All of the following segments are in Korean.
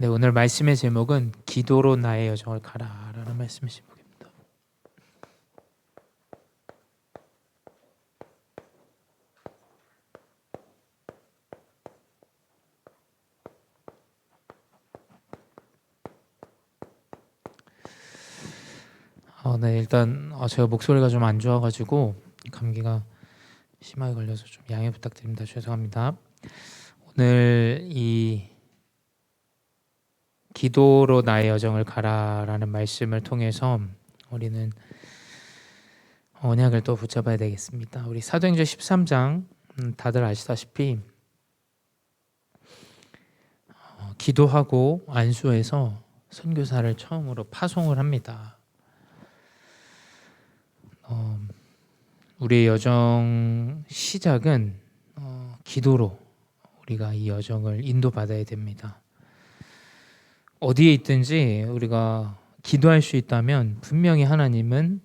네, 오늘 말씀의 제목은 기도로 나의 여정을 가라라는 말씀의 제목입니다. 네, 일단 제가 목소리가 좀 안 좋아가지고 감기가 심하게 걸려서 좀 양해 부탁드립니다. 죄송합니다. 오늘 이 기도로 나의 여정을 가라라는 말씀을 통해서 우리는 언약을 또 붙잡아야 되겠습니다. 우리 사도행전 13장 다들 아시다시피 기도하고 안수해서 선교사를 처음으로 파송을 합니다. 우리의 여정 시작은 기도로 우리가 이 여정을 인도받아야 됩니다. 어디에 있든지 우리가 기도할 수 있다면 분명히 하나님은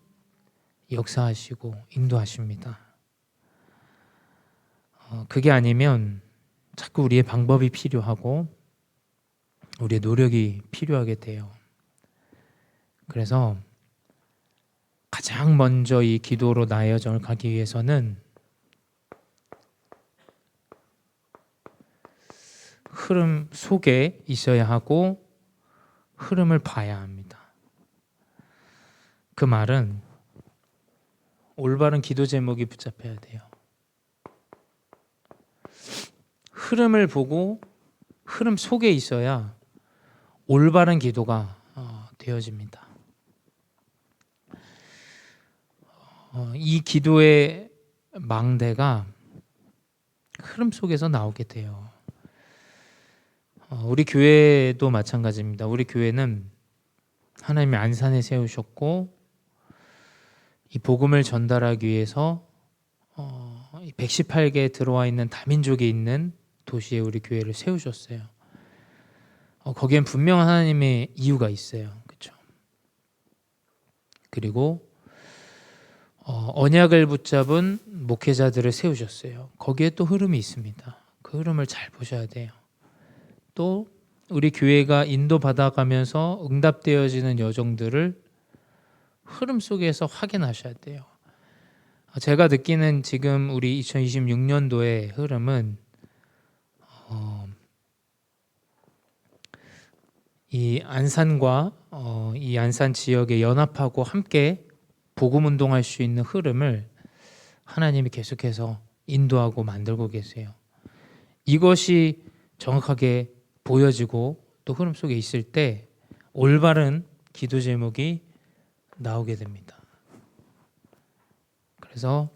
역사하시고 인도하십니다. 그게 아니면 자꾸 우리의 방법이 필요하고 우리의 노력이 필요하게 돼요. 그래서 가장 먼저 이 기도로 나의 여정을 가기 위해서는 흐름 속에 있어야 하고 흐름을 봐야 합니다. 그 말은 올바른 기도 제목이 붙잡혀야 돼요. 흐름을 보고 흐름 속에 있어야 올바른 기도가 되어집니다. 이 기도의 망대가 흐름 속에서 나오게 돼요. 우리 교회도 마찬가지입니다. 우리 교회는 하나님이 안산에 세우셨고 이 복음을 전달하기 위해서 118개 들어와 있는 다민족이 있는 도시에 우리 교회를 세우셨어요. 거기엔 분명한 하나님의 이유가 있어요. 그렇죠? 그리고 언약을 붙잡은 목회자들을 세우셨어요. 거기에 또 흐름이 있습니다. 그 흐름을 잘 보셔야 돼요. 또 우리 교회가 인도받아가면서 응답되어지는 여정들을 흐름 속에서 확인하셔야 돼요. 제가 느끼는 지금 우리 2026년도의 흐름은 이 안산과 이 안산 지역에 연합하고 함께 복음 운동할 수 있는 흐름을 하나님이 계속해서 인도하고 만들고 계세요. 이것이 정확하게 보여지고 또 흐름 속에 있을 때 올바른 기도 제목이 나오게 됩니다. 그래서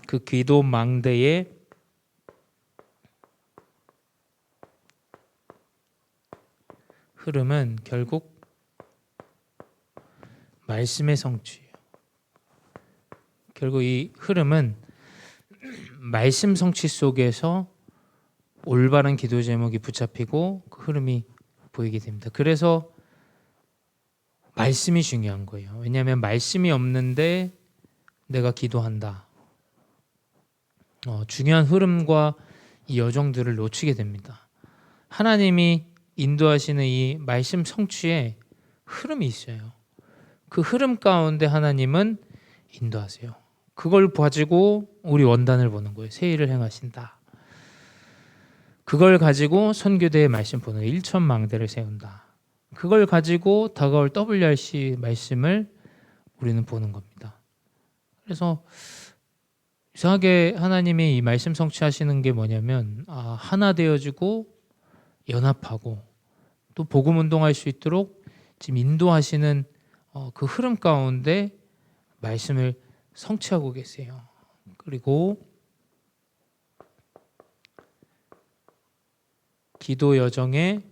그 기도 망대의 흐름은 결국 말씀의 성취예요. 결국 이 흐름은 말씀 성취 속에서 올바른 기도 제목이 붙잡히고 그 흐름이 보이게 됩니다. 그래서 말씀이 중요한 거예요. 왜냐하면 말씀이 없는데 내가 기도한다. 중요한 흐름과 이 여정들을 놓치게 됩니다. 하나님이 인도하시는 이 말씀 성취에 흐름이 있어요. 그 흐름 가운데 하나님은 인도하세요. 그걸 가지고 우리 원단을 보는 거예요. 새 일을 행하신다. 그걸 가지고 선교대의 말씀 보는 거예요. 일천망대를 세운다. 그걸 가지고 다가올 WRC 말씀을 우리는 보는 겁니다. 그래서 이상하게 하나님이 이 말씀 성취하시는 게 뭐냐면 하나 되어지고 연합하고 또 복음 운동할 수 있도록 지금 인도하시는 그 흐름 가운데 말씀을 성취하고 계세요. 그리고 기도 여정의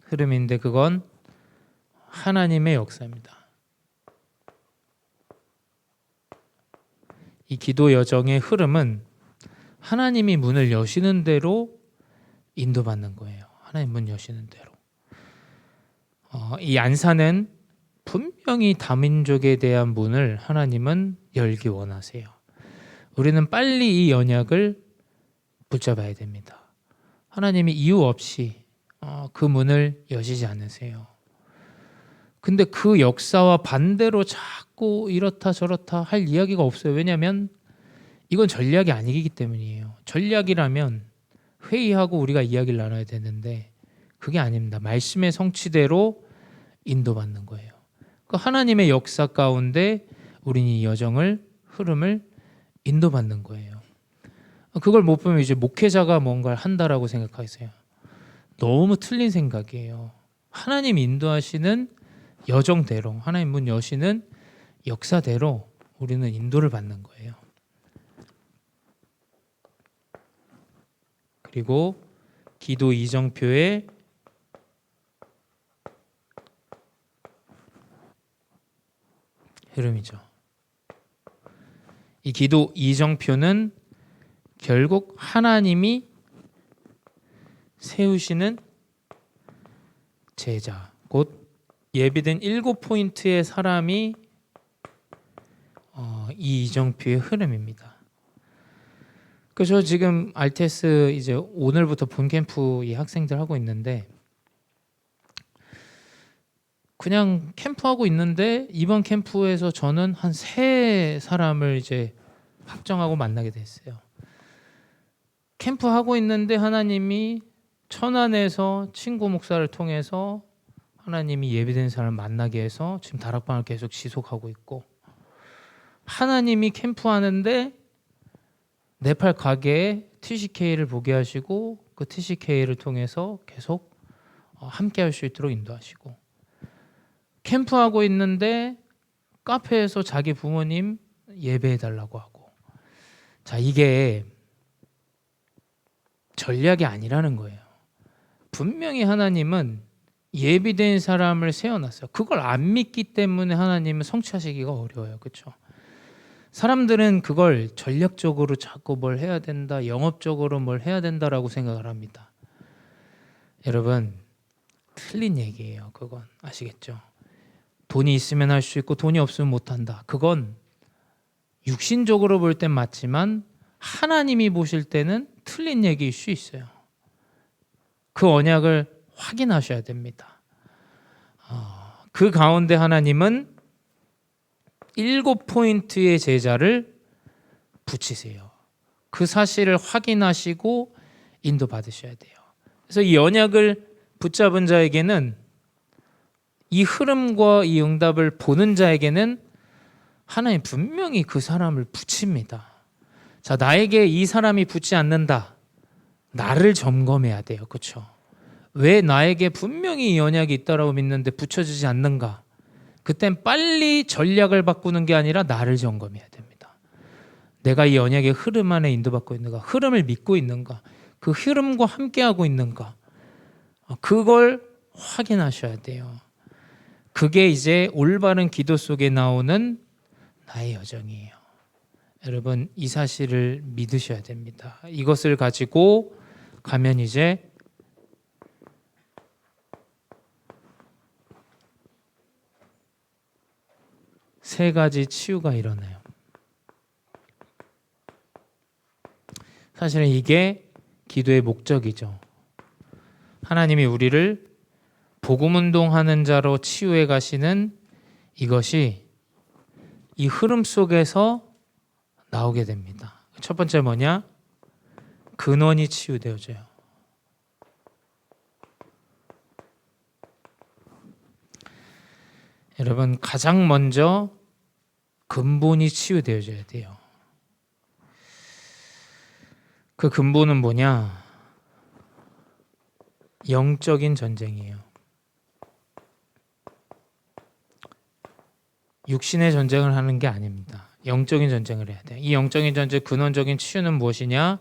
흐름인데 그건 하나님의 역사입니다. 이 기도 여정의 흐름은 하나님이 문을 여시는 대로 인도받는 거예요. 하나님 문 여시는 대로. 이 안산은 분명히 다민족에 대한 문을 하나님은 열기 원하세요. 우리는 빨리 이 언약을 붙잡아야 됩니다. 하나님이 이유 없이 그 문을 여시지 않으세요. 근데 그 역사와 반대로 자꾸 이렇다 저렇다 할 이야기가 없어요. 왜냐하면 이건 전략이 아니기 때문이에요. 전략이라면 회의하고 우리가 이야기를 나눠야 되는데 그게 아닙니다. 말씀의 성취대로 인도받는 거예요. 그 하나님의 역사 가운데 우리는 이 여정을 흐름을 인도받는 거예요. 그걸 못 보면 이제 목회자가 뭔가를 한다라고 생각하세요. 너무 틀린 생각이에요. 하나님 인도하시는 여정대로, 하나님 문 여시는 역사대로 우리는 인도를 받는 거예요. 그리고 기도 이정표의 흐름이죠. 이 기도 이정표는 결국 하나님이 세우시는 제자, 곧 예비된 7포인트의 사람이 이 이정표의 흐름입니다. 그래서 지금 알테스 이제 오늘부터 본 캠프 이 학생들 하고 있는데 그냥 캠프하고 있는데 이번 캠프에서 저는 한 3사람을 이제 확정하고 만나게 됐어요. 캠프하고 있는데 하나님이 천안에서 친구 목사를 통해서 하나님이 예비된 사람을 만나게 해서 지금 다락방을 계속 지속하고 있고, 하나님이 캠프하는데 네팔 가게에 TCK를 보게 하시고 그 TCK를 통해서 계속 함께 할 수 있도록 인도하시고, 캠프하고 있는데 카페에서 자기 부모님 예배해 달라고 하고. 자, 이게 전략이 아니라는 거예요. 분명히 하나님은 예비된 사람을 세워놨어요. 그걸 안 믿기 때문에 하나님은 성취하시기가 어려워요. 그렇죠? 사람들은 그걸 전략적으로 자꾸 뭘 해야 된다, 영업적으로 뭘 해야 된다라고 생각을 합니다. 여러분, 틀린 얘기예요. 그건 아시겠죠? 돈이 있으면 할 수 있고 돈이 없으면 못한다. 그건 육신적으로 볼 땐 맞지만 하나님이 보실 때는 틀린 얘기일 수 있어요. 그 언약을 확인하셔야 됩니다. 그 가운데 하나님은 7포인트의 제자를 붙이세요. 그 사실을 확인하시고 인도받으셔야 돼요. 그래서 이 언약을 붙잡은 자에게는, 이 흐름과 이 응답을 보는 자에게는 하나님 분명히 그 사람을 붙입니다. 자, 나에게 이 사람이 붙지 않는다. 나를 점검해야 돼요. 그렇죠? 왜 나에게 분명히 이 언약이 있다라고 믿는데 붙여지지 않는가? 그땐 빨리 전략을 바꾸는 게 아니라 나를 점검해야 됩니다. 내가 이 언약의 흐름 안에 인도받고 있는가? 흐름을 믿고 있는가? 그 흐름과 함께하고 있는가? 그걸 확인하셔야 돼요. 그게 이제 올바른 기도 속에 나오는 나의 여정이에요. 여러분, 이 사실을 믿으셔야 됩니다. 이것을 가지고 가면 이제 세 가지 치유가 일어나요. 사실은 이게 기도의 목적이죠. 하나님이 우리를 복음 운동하는 자로 치유해 가시는 이것이 이 흐름 속에서 나오게 됩니다. 첫 번째 뭐냐? 근원이 치유되어져요. 여러분, 가장 먼저 근본이 치유되어져야 돼요. 그 근본은 뭐냐? 영적인 전쟁이에요. 육신의 전쟁을 하는 게 아닙니다. 영적인 전쟁을 해야 돼요. 이 영적인 전쟁 근원적인 치유는 무엇이냐?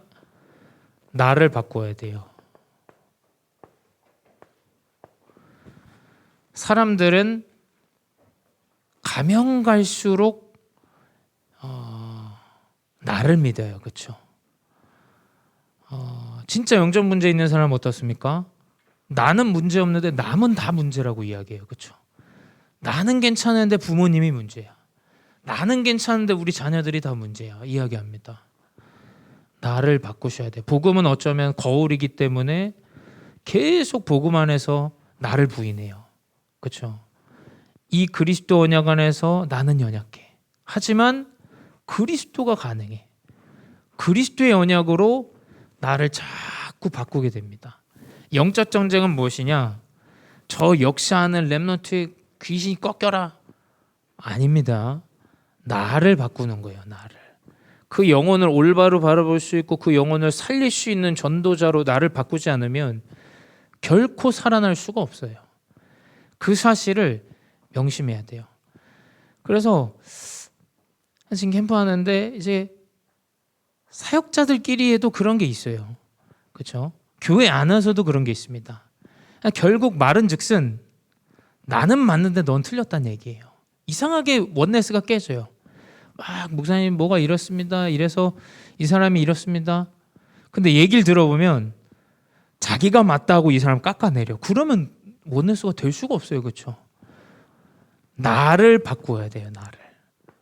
나를 바꿔야 돼요. 사람들은 가면 갈수록 나를 믿어요. 그렇죠? 진짜 영적 문제 있는 사람은 어떻습니까? 나는 문제 없는데 남은 다 문제라고 이야기해요. 그렇죠? 나는 괜찮은데 부모님이 문제야. 나는 괜찮은데 우리 자녀들이 다 문제야. 이야기합니다. 나를 바꾸셔야 돼요. 복음은 어쩌면 거울이기 때문에 계속 복음 안에서 나를 부인해요. 그렇죠? 이 그리스도 언약 안에서 나는 연약해. 하지만 그리스도가 가능해. 그리스도의 언약으로 나를 자꾸 바꾸게 됩니다. 영적 전쟁은 무엇이냐? 저 역사하는 렘넌트의 귀신이 꺾여라. 아닙니다. 나를 바꾸는 거예요. 나를. 그 영혼을 올바로 바라볼 수 있고 그 영혼을 살릴 수 있는 전도자로 나를 바꾸지 않으면 결코 살아날 수가 없어요. 그 사실을 명심해야 돼요. 그래서 한신 캠프 하는데 이제 사역자들끼리에도 그런 게 있어요. 그렇죠? 교회 안에서도 그런 게 있습니다. 결국 말은즉슨 나는 맞는데 넌 틀렸다는 얘기예요. 이상하게 원네스가 깨져요. 막 목사님 뭐가 이렇습니다. 이래서 이 사람이 이렇습니다. 근데 얘기를 들어보면 자기가 맞다고 이 사람 깎아내려. 그러면 원네스가 될 수가 없어요. 그렇죠? 나를 바꿔야 돼요. 나를.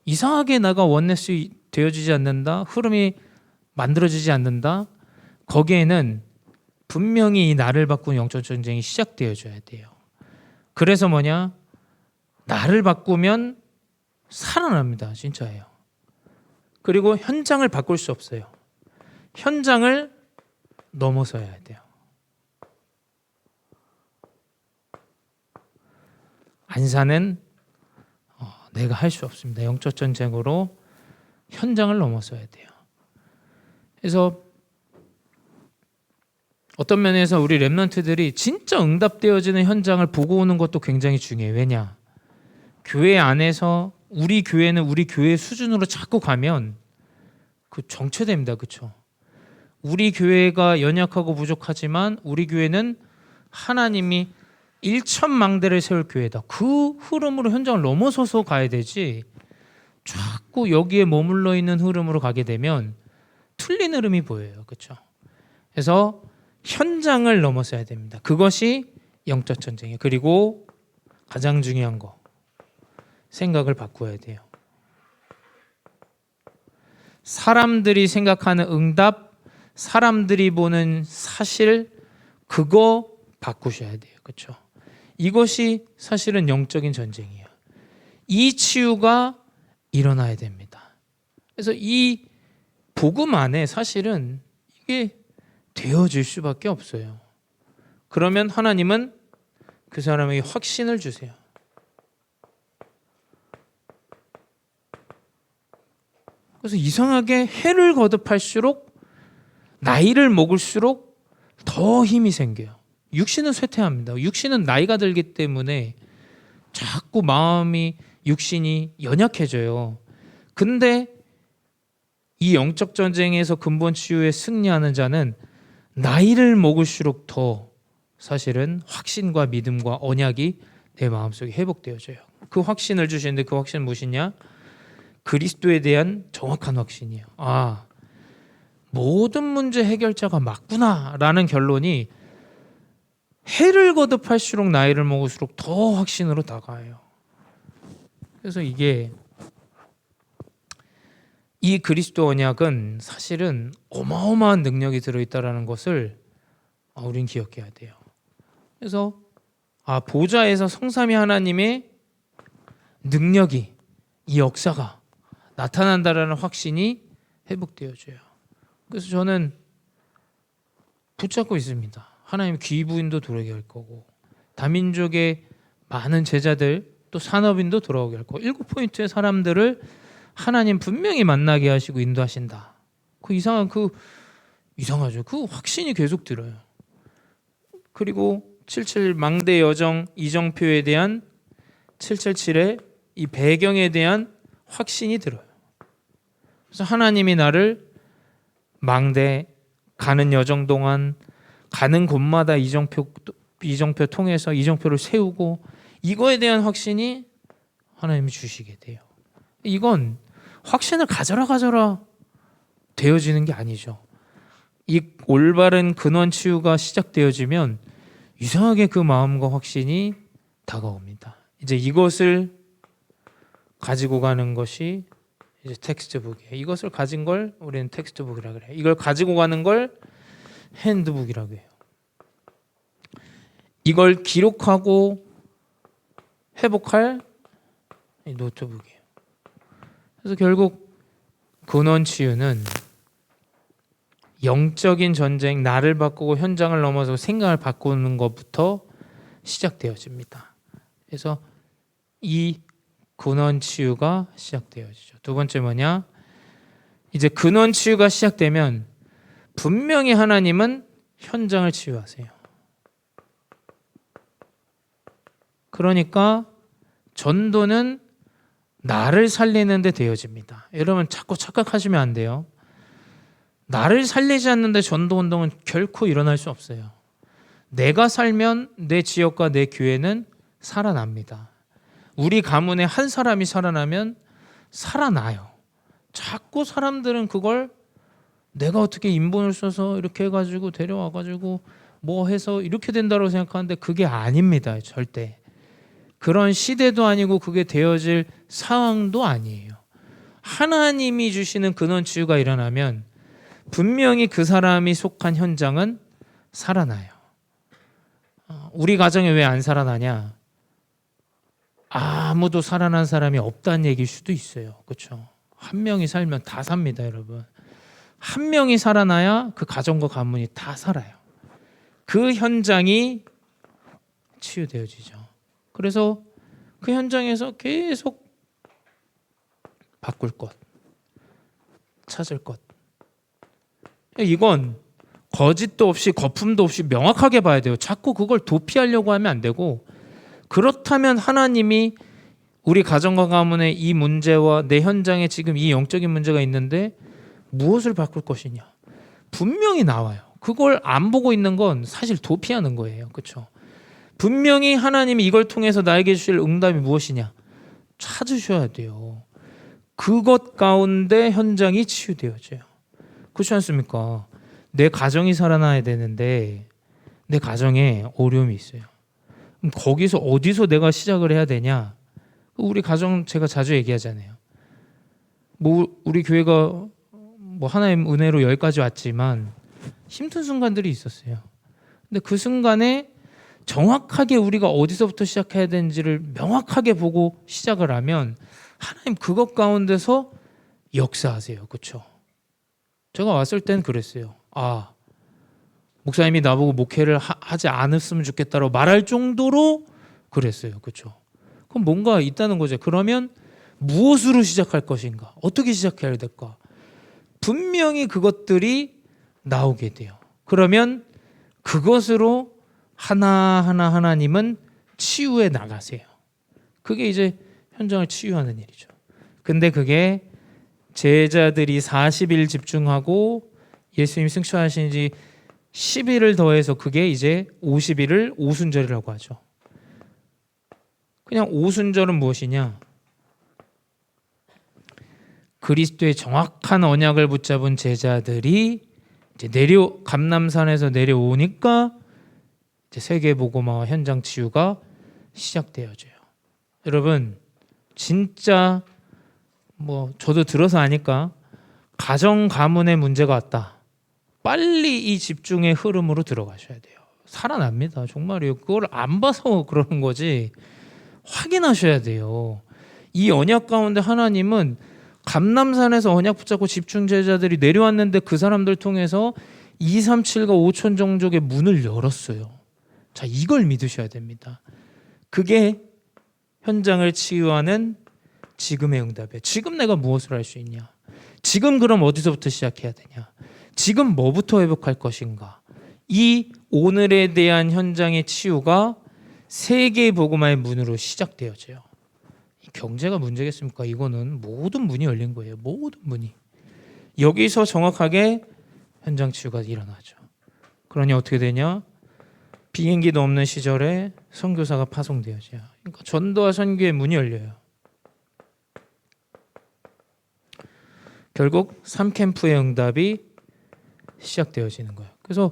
이상하게 나가 원네스 되어지지 않는다. 흐름이 만들어지지 않는다. 거기에는 분명히 이 나를 바꾸는 영적 전쟁이 시작되어져야 돼요. 그래서 뭐냐? 나를 바꾸면 살아납니다. 진짜예요. 그리고 현장을 바꿀 수 없어요. 현장을 넘어서야 돼요. 안사는 내가 할 수 없습니다. 영적 전쟁으로 현장을 넘어서야 돼요. 그래서 어떤 면에서 우리 렘넌트들이 진짜 응답되어지는 현장을 보고 오는 것도 굉장히 중요해요. 왜냐? 교회 안에서 우리 교회는 우리 교회 수준으로 자꾸 가면 그 정체됩니다. 그렇죠? 우리 교회가 연약하고 부족하지만 우리 교회는 하나님이 1천망대를 세울 교회다. 그 흐름으로 현장을 넘어서서 가야 되지 자꾸 여기에 머물러 있는 흐름으로 가게 되면 틀린 흐름이 보여요. 그렇죠? 그래서 현장을 넘어서야 됩니다. 그것이 영적 전쟁이에요. 그리고 가장 중요한 거 생각을 바꿔야 돼요. 사람들이 생각하는 응답, 사람들이 보는 사실 그거 바꾸셔야 돼요. 그렇죠? 이것이 사실은 영적인 전쟁이에요. 이 치유가 일어나야 됩니다. 그래서 이 복음 안에 사실은 이게 되어질 수밖에 없어요. 그러면 하나님은 그 사람에게 확신을 주세요. 그래서 이상하게 해를 거듭할수록 나이를 먹을수록 더 힘이 생겨요. 육신은 쇠퇴합니다. 육신은 나이가 들기 때문에 자꾸 마음이 육신이 연약해져요. 근데 이 영적 전쟁에서 근본 치유에 승리하는 자는 나이를 먹을수록 더 사실은 확신과 믿음과 언약이 내 마음속에 회복되어져요. 그 확신을 주시는데 그 확신은 무엇이냐? 그리스도에 대한 정확한 확신이에요. 아, 모든 문제 해결자가 맞구나라는 결론이 해를 거듭할수록 나이를 먹을수록 더 확신으로 다가와요. 그래서 이게 이 그리스도 언약은 사실은 어마어마한 능력이 들어있다는 것을 우린 기억해야 돼요. 그래서 보좌에서 성삼위 하나님의 능력이 이 역사가 나타난다라는 확신이 회복되어져요. 그래서 저는 붙잡고 있습니다. 하나님 귀부인도 돌아오게 할 거고 다민족의 많은 제자들 또 산업인도 돌아오게 할 거고 7포인트의 사람들을 하나님 분명히 만나게 하시고 인도하신다. 이상하죠. 그 확신이 계속 들어요. 그리고 77 망대 여정 이정표에 대한 777의 이 배경에 대한 확신이 들어요. 그래서 하나님이 나를 망대 가는 여정 동안 가는 곳마다 이정표 통해서 이정표를 세우고 이거에 대한 확신이 하나님이 주시게 돼요. 이건 확신을 가져라 되어지는 게 아니죠. 이 올바른 근원 치유가 시작되어지면 이상하게 그 마음과 확신이 다가옵니다. 이제 이것을 가지고 가는 것이 이제 텍스트북이에요. 이것을 가진 걸 우리는 텍스트북이라고 그래요. 이걸 가지고 가는 걸 핸드북이라고 해요. 이걸 기록하고 회복할 노트북이에요. 그래서 결국 근원치유는 영적인 전쟁, 나를 바꾸고 현장을 넘어서 생각을 바꾸는 것부터 시작되어집니다. 그래서 이 근원치유가 시작되어지죠. 두 번째 뭐냐? 이제 근원치유가 시작되면 분명히 하나님은 현장을 치유하세요. 그러니까 전도는 나를 살리는 데 되어집니다. 여러분 자꾸 착각하시면 안 돼요. 나를 살리지 않는데 전도운동은 결코 일어날 수 없어요. 내가 살면 내 지역과 내 교회는 살아납니다. 우리 가문에 한 사람이 살아나면 살아나요. 자꾸 사람들은 그걸 내가 어떻게 인본을 써서 이렇게 해가지고 데려와가지고 뭐 해서 이렇게 된다고 생각하는데 그게 아닙니다. 절대. 그런 시대도 아니고 그게 되어질 상황도 아니에요. 하나님이 주시는 근원치유가 일어나면 분명히 그 사람이 속한 현장은 살아나요. 우리 가정에 왜 안 살아나냐? 아무도 살아난 사람이 없다는 얘기일 수도 있어요. 그렇죠? 한 명이 살면 다 삽니다, 여러분. 한 명이 살아나야 그 가정과 가문이 다 살아요. 그 현장이 치유되어지죠. 그래서 그 현장에서 계속 바꿀 것, 찾을 것. 이건 거짓도 없이 거품도 없이 명확하게 봐야 돼요. 자꾸 그걸 도피하려고 하면 안 되고, 그렇다면 하나님이 우리 가정과 가문의 이 문제와 내 현장에 지금 이 영적인 문제가 있는데 무엇을 바꿀 것이냐? 분명히 나와요. 그걸 안 보고 있는 건 사실 도피하는 거예요. 그렇죠? 분명히 하나님이 이걸 통해서 나에게 주실 응답이 무엇이냐? 찾으셔야 돼요. 그것 가운데 현장이 치유되어져요. 그렇지 않습니까? 내 가정이 살아나야 되는데 내 가정에 어려움이 있어요. 그럼 거기서 어디서 내가 시작을 해야 되냐? 우리 가정 제가 자주 얘기하잖아요. 뭐 우리 교회가 뭐 하나님 은혜로 여기까지 왔지만 힘든 순간들이 있었어요. 근데 그 순간에 정확하게 우리가 어디서부터 시작해야 되는지를 명확하게 보고 시작을 하면 하나님 그것 가운데서 역사하세요. 그렇죠? 제가 왔을 땐 그랬어요. 목사님이 나보고 목회를 하지 않았으면 좋겠다고 말할 정도로 그랬어요. 그렇죠? 그럼 뭔가 있다는 거죠. 그러면 무엇으로 시작할 것인가? 어떻게 시작해야 될까? 분명히 그것들이 나오게 돼요. 그러면 그것으로 하나하나 하나님은 치유해 나가세요. 그게 이제 현장을 치유하는 일이죠. 근데 그게 제자들이 40일 집중하고 예수님 승천하신 지 10일을 더해서 그게 이제 50일을 오순절이라고 하죠. 그냥 오순절은 무엇이냐? 그리스도의 정확한 언약을 붙잡은 제자들이 이제 감람산에서 내려오니까 이제 세계복음화 현장 치유가 시작되어져요. 여러분 진짜 뭐 저도 들어서 아니까 가정 가문의 문제가 왔다. 빨리 이 집중의 흐름으로 들어가셔야 돼요. 살아납니다. 정말이요. 그걸 안 봐서 그러는 거지 확인하셔야 돼요. 이 언약 가운데 하나님은 감람산에서 언약 붙잡고 집중 제자들이 내려왔는데 그 사람들 통해서 237과 5천 종족의 문을 열었어요. 자, 이걸 믿으셔야 됩니다. 그게 현장을 치유하는 지금의 응답이에요. 지금 내가 무엇을 할 수 있냐? 지금 그럼 어디서부터 시작해야 되냐? 지금 뭐부터 회복할 것인가? 이 오늘에 대한 현장의 치유가 세계의 복음화의 문으로 시작되어져요. 경제가 문제겠습니까? 이거는 모든 문이 열린 거예요. 모든 문이. 여기서 정확하게 현장 치유가 일어나죠. 그러니 어떻게 되냐? 비행기도 없는 시절에 선교사가 파송되어져요. 그러니까 전도와 선교의 문이 열려요. 결국 3캠프의 응답이 시작되어지는 거예요. 그래서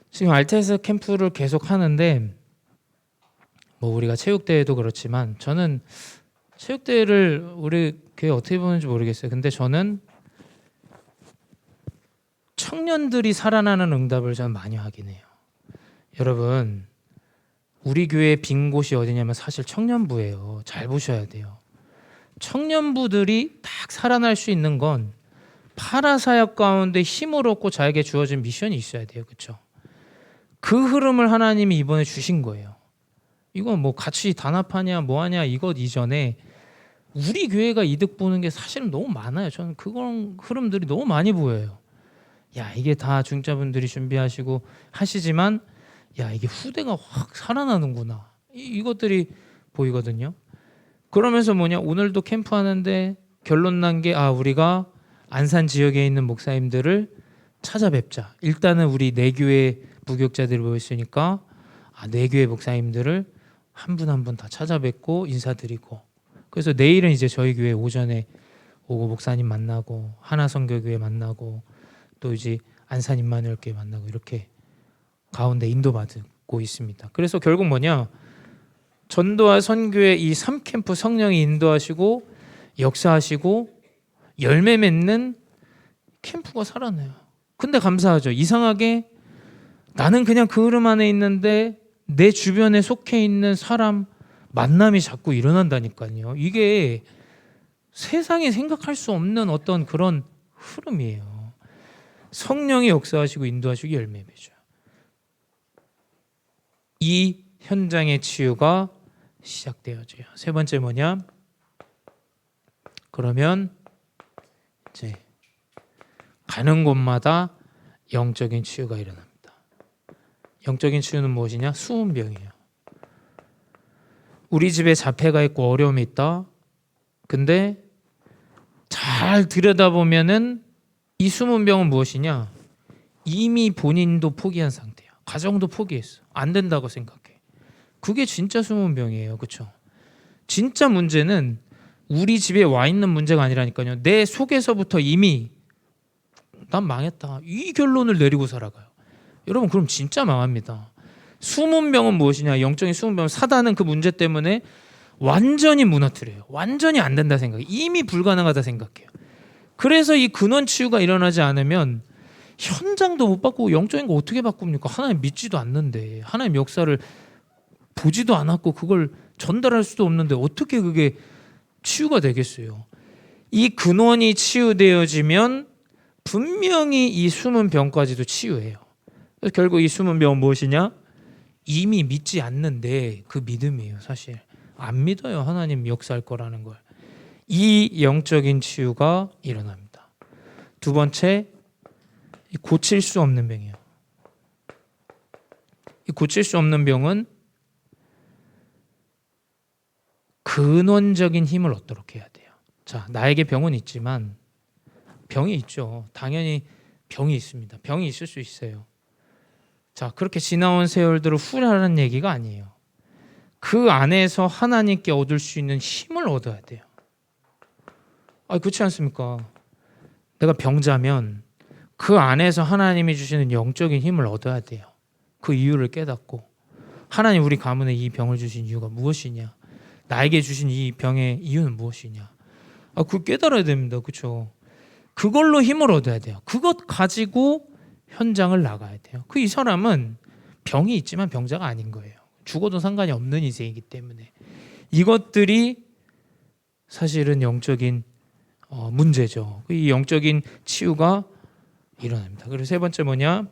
지금 알테스 캠프를 계속 하는데 뭐 우리가 체육대회도 그렇지만 저는 체육대회를 우리 교회 어떻게 보는지 모르겠어요. 근데 저는 청년들이 살아나는 응답을 저는 많이 하긴 해요. 여러분, 우리 교회 빈 곳이 어디냐면 사실 청년부예요. 잘 보셔야 돼요. 청년부들이 딱 살아날 수 있는 건 파라사역 가운데 힘을 얻고 자에게 주어진 미션이 있어야 돼요. 그렇죠? 그 흐름을 하나님이 이번에 주신 거예요. 이건 뭐 같이 단합하냐 뭐하냐 이것 이전에 우리 교회가 이득 보는 게 사실은 너무 많아요. 저는 그런 흐름들이 너무 많이 보여요. 야, 이게 다 중자분들이 준비하시고 하시지만 야, 이게 후대가 확 살아나는구나. 이것들이 보이거든요. 그러면서 뭐냐, 오늘도 캠프 하는데 결론 난 게 우리가 안산 지역에 있는 목사님들을 찾아뵙자. 일단은 우리 네 교회 부교육자들이 모였으니까 네 교회 목사님들을 한 분 한 분 다 찾아뵙고 인사드리고, 그래서 내일은 이제 저희 교회 오전에 오고 목사님 만나고 하나선교교회 만나고 또 이제 안산 임마누엘교회 만나고 이렇게 가운데 인도받고 있습니다. 그래서 결국 뭐냐, 전도와 선교의 이 3캠프 성령이 인도하시고 역사하시고 열매 맺는 캠프가 살아나요. 근데 감사하죠. 이상하게 나는 그냥 그 흐름 안에 있는데 내 주변에 속해 있는 사람 만남이 자꾸 일어난다니까요. 이게 세상이 생각할 수 없는 어떤 그런 흐름이에요. 성령이 역사하시고 인도하시고 열매 맺어요. 이 현장의 치유가 시작되어져요. 세 번째 뭐냐? 그러면 이제 가는 곳마다 영적인 치유가 일어납니다. 영적인 치유는 무엇이냐? 숨은 병이에요. 우리 집에 자폐가 있고 어려움이 있다. 근데 잘 들여다보면은 이 숨은 병은 무엇이냐? 이미 본인도 포기한 상태야. 가정도 포기했어. 안 된다고 생각해. 그게 진짜 숨은 병이에요. 그렇죠? 진짜 문제는 우리 집에 와 있는 문제가 아니라니까요. 내 속에서부터 이미 난 망했다. 이 결론을 내리고 살아가요. 여러분, 그럼 진짜 망합니다. 숨은 병은 무엇이냐? 영적인 숨은 병은 사단은 그 문제 때문에 완전히 무너뜨려요. 완전히 안 된다 생각해요. 이미 불가능하다 생각해요. 그래서 이 근원 치유가 일어나지 않으면 현장도 못 바꾸고 영적인 거 어떻게 바꿉니까? 하나님 믿지도 않는데, 하나님 역사를 보지도 않았고 그걸 전달할 수도 없는데 어떻게 그게 치유가 되겠어요? 이 근원이 치유되어지면 분명히 이 숨은 병까지도 치유해요. 그래서 결국 이 숨은 병은 무엇이냐? 이미 믿지 않는데 그 믿음이에요. 사실 안 믿어요. 하나님 역사할 거라는 걸. 이 영적인 치유가 일어납니다. 두 번째, 고칠 수 없는 병이에요. 이 고칠 수 없는 병은 근원적인 힘을 얻도록 해야 돼요. 자, 나에게 병은 있지만 병이 있죠. 당연히 병이 있습니다. 병이 있을 수 있어요. 자, 그렇게 지나온 세월들을 후회하는 얘기가 아니에요. 그 안에서 하나님께 얻을 수 있는 힘을 얻어야 돼요. 그렇지 않습니까? 내가 병자면 그 안에서 하나님이 주시는 영적인 힘을 얻어야 돼요. 그 이유를 깨닫고, 하나님 우리 가문에 이 병을 주신 이유가 무엇이냐? 나에게 주신 이 병의 이유는 무엇이냐? 그걸 깨달아야 됩니다. 그렇죠? 그걸로 힘을 얻어야 돼요. 그것 가지고 현장을 나가야 돼요. 이 사람은 병이 있지만 병자가 아닌 거예요. 죽어도 상관이 없는 인생이기 때문에. 이것들이 사실은 영적인 문제죠. 이 영적인 치유가 일어납니다. 그리고 세 번째 뭐냐?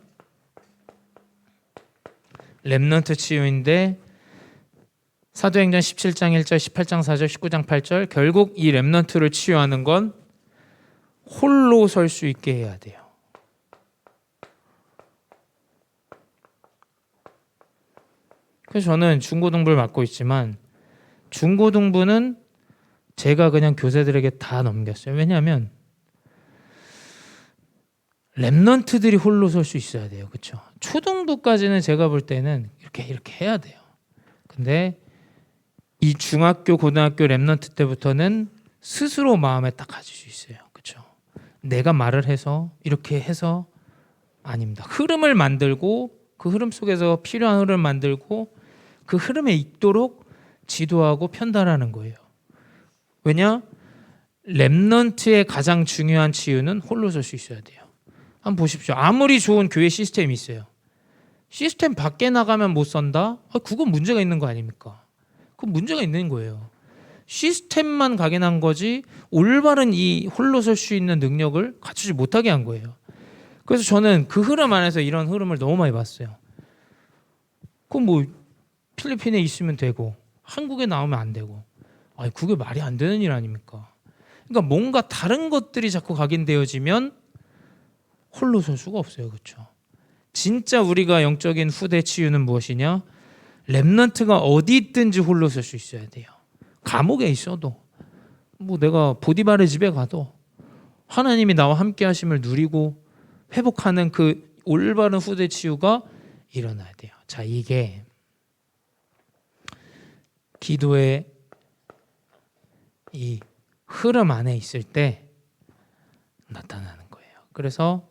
렘넌트 치유인데, 사도행전 17장 1절, 18장 4절, 19장 8절, 결국 이 렘넌트를 치유하는 건 홀로 설 수 있게 해야 돼요. 그래서 저는 중고등부를 맡고 있지만 중고등부는 제가 그냥 교사들에게 다 넘겼어요. 왜냐하면 렘넌트들이 홀로 설 수 있어야 돼요. 그렇죠? 초등부까지는 제가 볼 때는 이렇게 해야 돼요. 근데 이 중학교, 고등학교 렘넌트 때부터는 스스로 마음에 딱 가질 수 있어요. 그렇죠? 내가 말을 해서 이렇게 해서 아닙니다. 흐름을 만들고 그 흐름 속에서 필요한 흐름을 만들고 그 흐름에 있도록 지도하고 편달하는 거예요. 왜냐? 렘넌트의 가장 중요한 치유는 홀로 설 수 있어야 돼요. 한번 보십시오. 아무리 좋은 교회 시스템이 있어요. 시스템 밖에 나가면 못 산다? 그건 문제가 있는 거 아닙니까? 그건 문제가 있는 거예요. 시스템만 각인한 거지 올바른 이 홀로 설 수 있는 능력을 갖추지 못하게 한 거예요. 그래서 저는 그 흐름 안에서 이런 흐름을 너무 많이 봤어요. 그럼 뭐 필리핀에 있으면 되고 한국에 나오면 안 되고, 그게 말이 안 되는 일 아닙니까? 그러니까 뭔가 다른 것들이 자꾸 각인되어지면 홀로 설 수가 없어요. 그렇죠? 진짜 우리가 영적인 후대 치유는 무엇이냐? 렘넌트가 어디 있든지 홀로 설 수 있어야 돼요. 감옥에 있어도, 뭐 내가 보디발의 집에 가도 하나님이 나와 함께 하심을 누리고 회복하는 그 올바른 후대 치유가 일어나야 돼요. 자, 이게 기도의 이 흐름 안에 있을 때 나타나는 거예요. 그래서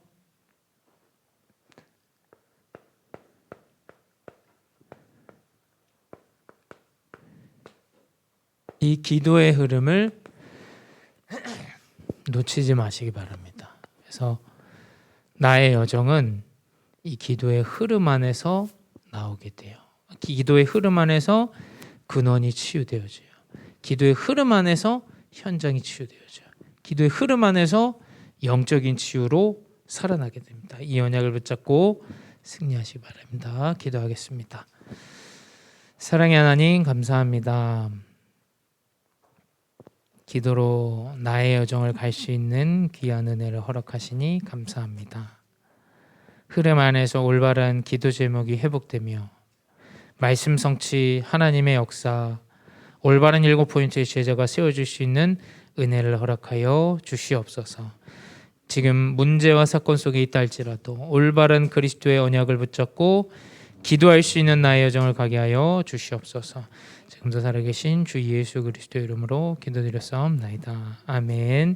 이 기도의 흐름을 놓치지 마시기 바랍니다. 그래서 나의 여정은 이 기도의 흐름 안에서 나오게 돼요. 기도의 흐름 안에서 근원이 치유되어져요. 기도의 흐름 안에서 현장이 치유되어져요. 기도의 흐름 안에서 영적인 치유로 살아나게 됩니다. 이 언약을 붙잡고 승리하시기 바랍니다. 기도하겠습니다. 사랑의 하나님, 감사합니다. 기도로 나의 여정을 갈 수 있는 귀한 은혜를 허락하시니 감사합니다. 흐름 안에서 올바른 기도 제목이 회복되며 말씀 성취, 하나님의 역사, 올바른 7포인트의 제자가 세워질 수 있는 은혜를 허락하여 주시옵소서. 지금 문제와 사건 속에 있다 할지라도 올바른 그리스도의 언약을 붙잡고 기도할 수 있는 나의 여정을 가게 하여 주시옵소서. 지금도 살아계신 주 예수 그리스도의 이름으로 기도드렸사옵나이다. 아멘.